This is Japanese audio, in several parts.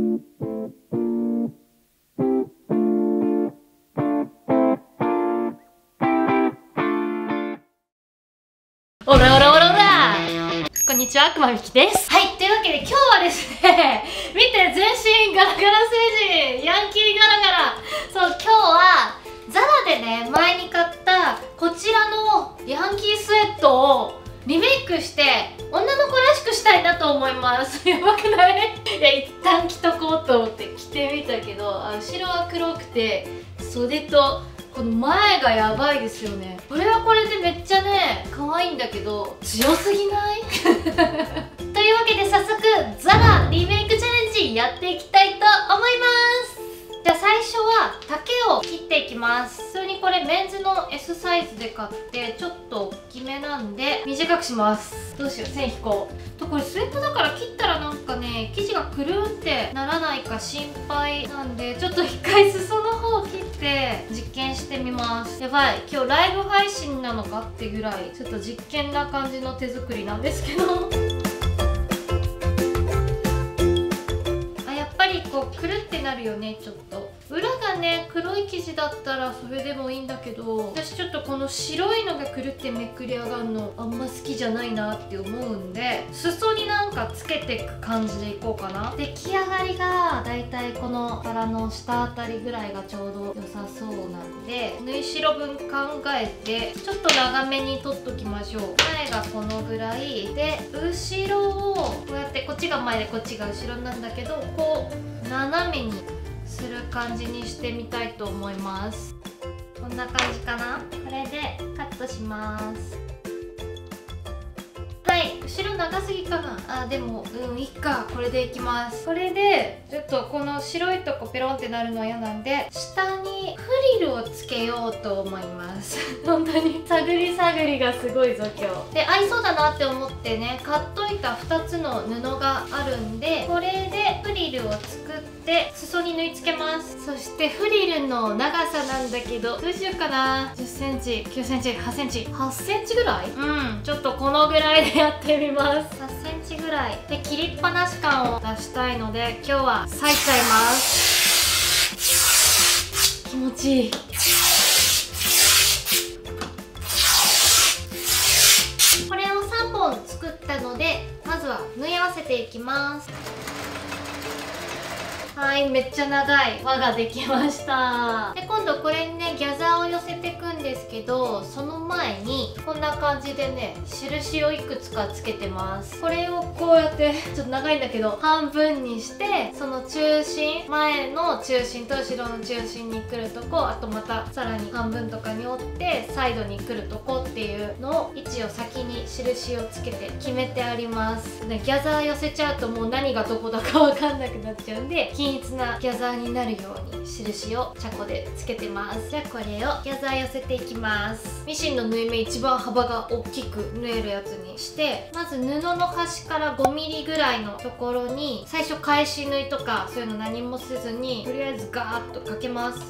オラオラオラオラ、こんにちは、くまみきです。はい、というわけで今日はですね見て、全身ガラガラ星人、ヤンキーガラガラ。そう、今日はザラでね、前に買ったこちらのヤンキースウェットをリメイクして女の子らしくしたいなと思います。やばくない？いや、一旦着とこうと思って着てみたけど、後ろは黒くて袖とこの前がやばいですよね。これはこれでめっちゃね可愛いんだけど、強すぎない？というわけで早速ザラリメイクチャレンジやっていきたいと思います。じゃあ最初は丈を切っていきます。普通にこれメンズの S サイズで買ってちょっと大きめなんで短くします。どうしよう、線引こうと。これスウェットだから切ったらなんかね生地がくるんってならないか心配なんで、ちょっと一回裾の方を切って実験してみます。やばい、今日ライブ配信なのかってぐらいちょっと実験な感じの手作りなんですけどやっぱりこうくるってなるよね。ちょっと裏がね黒い生地だったらそれでもいいんだけど、私ちょっとこの白いのがくるってめくり上がるのあんま好きじゃないなって思うんで、裾になんかつけていく感じでいこうかな。出来上がりがだいたいこの柄の下あたりぐらいがちょうど良さそうなんで、縫い代分考えてちょっと長めに取っときましょう。前がこのぐらいで、後ろをこうやってこっちが前でこっちが後ろなんだけど、こう斜めにする感じにしてみたいと思います。こんな感じかな。これでカットします。はい、後ろ長すぎかな。でもいっか、これでいきます。これでちょっとこの白いとこペロンってなるのは嫌なんで、下にフリルをつけようと思います本当に探り探りがすごいぞ今日で。合いそうだなって思ってね買っといた2つの布があるんで、これでフリルを作って裾に縫い付けます。そしてフリルの長さなんだけど、どうしようかな。10センチ、9センチ、8センチ、8センチぐらい、ちょっとこのぐらいでやってみます。8センチぐらいで切りっぱなし感を出したいので、今日は裂いちゃいます。気持ちいい。これを3本作ったので、まずは縫い合わせていきます。はい、めっちゃ長い輪ができました。で、今度これにねギャザーを寄せていくんですけど、その前にこんな感じでね印をいくつかつけてます。これをこうやってちょっと長いんだけど半分にして、その中心、前の中心と後ろの中心に来るとこ、あとまたさらに半分とかに折ってサイドに来るとこっていうのを位置を先に印をつけて決めてあります。ね、ギャザー寄せちゃうともう何がどこだかわかんなくなっちゃうんで、均一なギャザーになるように印をチャコでつけてます。じゃあこれをギャザー寄せていきます。ミシンの縫い目一番幅が大きく縫えるやつにして、まず布の端から 5mm ぐらいのところに最初返し縫いとかそういうの何もせずにとりあえずガーッとかけます。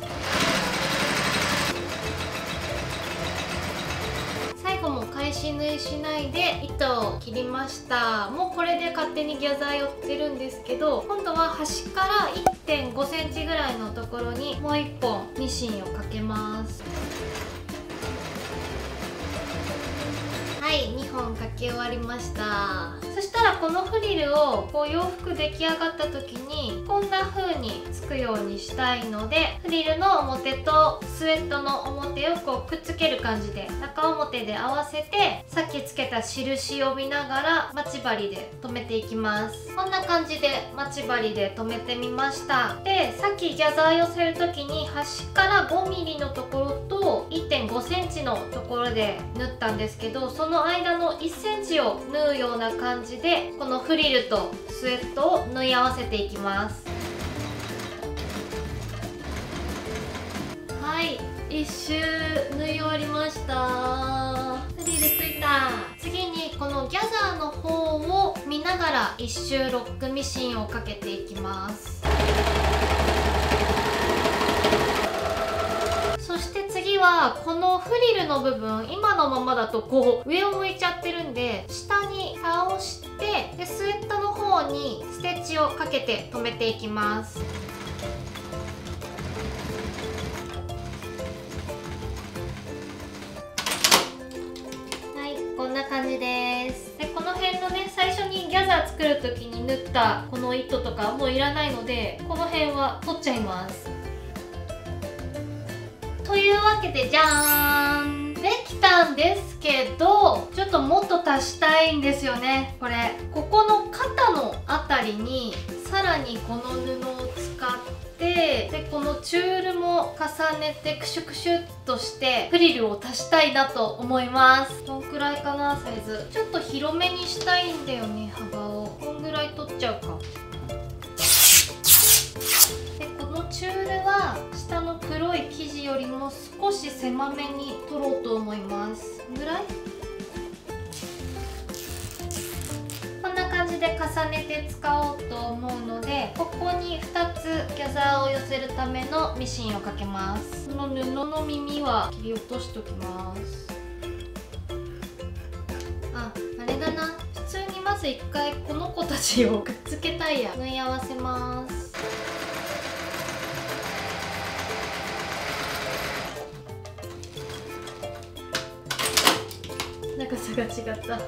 最後も返し縫いしないで糸を切りました。もうこれで勝手にギャザー寄ってるんですけど、今度は端から 1.5 センチぐらいのところにもう1本ミシンをかけます。はい、2本かけ終わりました。そしたらこのフリルをこう洋服出来上がった時にこんな風につくようにしたいので、フリルの表とスウェットの表をこうくっつける感じで中表で合わせて、さっきつけた印を見ながら待ち針で留めていきます。こんな感じで待ち針で留めてみました。で、さっきギャザー寄せる時に端から 5mm のところと 1.5 センチのところで縫ったんですけど、その間の1センチを縫うような感じでこのフリルとスウェットを縫い合わせていきます。はい、一周縫い終わりました。フリルついた。次にこのギャザーの方を見ながら一周ロックミシンをかけていきます。そして次ははこのフリルの部分今のままだとこう上を向いちゃってるんで、下に倒してでスウェットの方にステッチをかけて留めていきます。はい、こんな感じです。でこの辺のね、最初にギャザー作る時に縫ったこの糸とかもういらないので、この辺は取っちゃいます。というわけで、じゃーん、できたんですけど、ちょっともっと足したいんですよね。ここの肩のあたりにさらにこの布を使って、でこのチュールも重ねてクシュクシュっとしてフリルを足したいなと思います。どんくらいかな、サイズ。ちょっと広めにしたいんだよね、幅を。こんぐらい取っちゃうか。でこのチュールは下の黒い生地よりも少し狭めに取ろうと思います。ぐらいこんな感じで重ねて使おうと思うので、ここに2つギャザーを寄せるためのミシンをかけます。この布の耳は切り落としておきます。あれだな、普通にまず1回この子たちをくっつけたいや。縫い合わせます。長さが違った。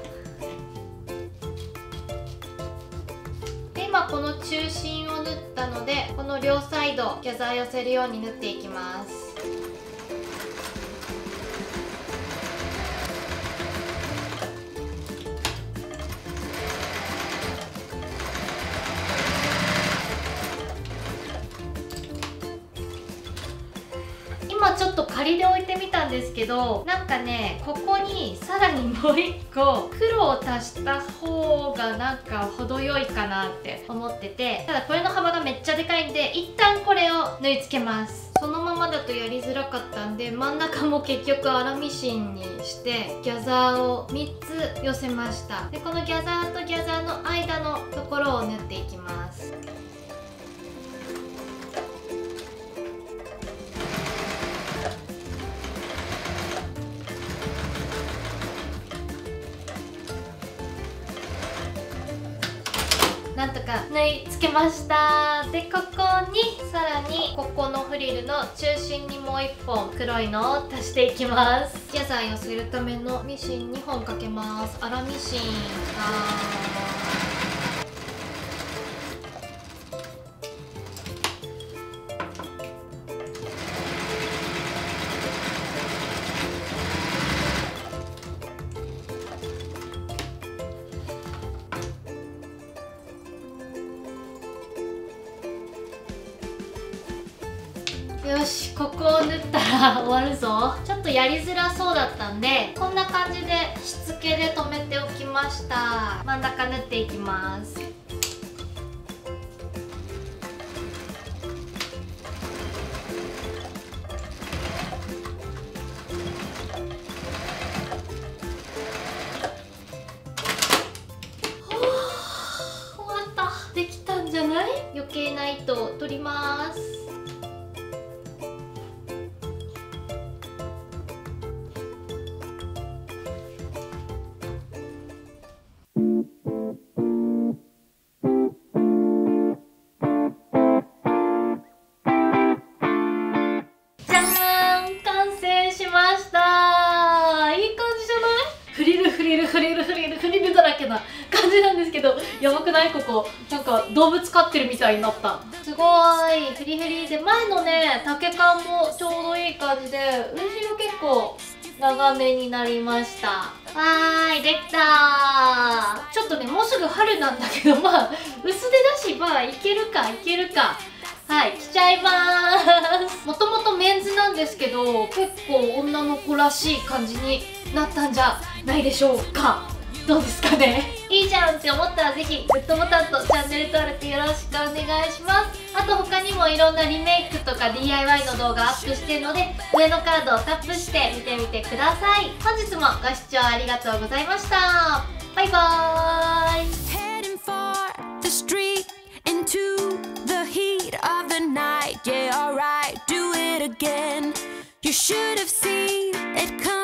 で今この中心を縫ったので、この両サイドギャザー寄せるように縫っていきます。今ちょっと仮で置いてみたんですけど、なんかね、ここにさらにもう1個黒を足した方がなんか程よいかなって思ってて、ただこれの幅がめっちゃでかいんで、一旦これを縫い付けます。そのままだとやりづらかったんで、真ん中も結局粗ミシンにしてギャザーを3つ寄せました。でこのギャザーとギャザーの間のところを縫っていきます。なんとか縫い付けました。でここにさらにここのフリルの中心にもう1本黒いのを足していきます。ギャザー寄せるためのミシン2本かけます。粗ミシン。よし、ここを縫ったら終わるぞ。ちょっとやりづらそうだったんで、こんな感じでしつけで留めておきました。真ん中縫っていきます。終わった。できたんじゃない？余計な糸を取ります。フリルだらけな感じなんですけど、やばくない？ここなんか動物飼ってるみたいになった。すごーい、フリフリで、前のね丈感もちょうどいい感じで、後ろ結構長めになりました。わーい、できたー。ちょっとね、もうすぐ春なんだけど、まあ薄手だし、まあいけるか。はい、着ちゃいまーす。もともとメンズなんですけど、結構女の子らしい感じになったんじゃないでしょうか。どうですかね。いいじゃんって思ったら、ぜひグッドボタンとチャンネル登録よろしくお願いします。あと他にもいろんなリメイクとか DIY の動画アップしてるので、上のカードをタップして見てみてください。本日もご視聴ありがとうございました。バイバーイ。Into the heat of the night, yeah, alright, do it again. You should have seen it coming.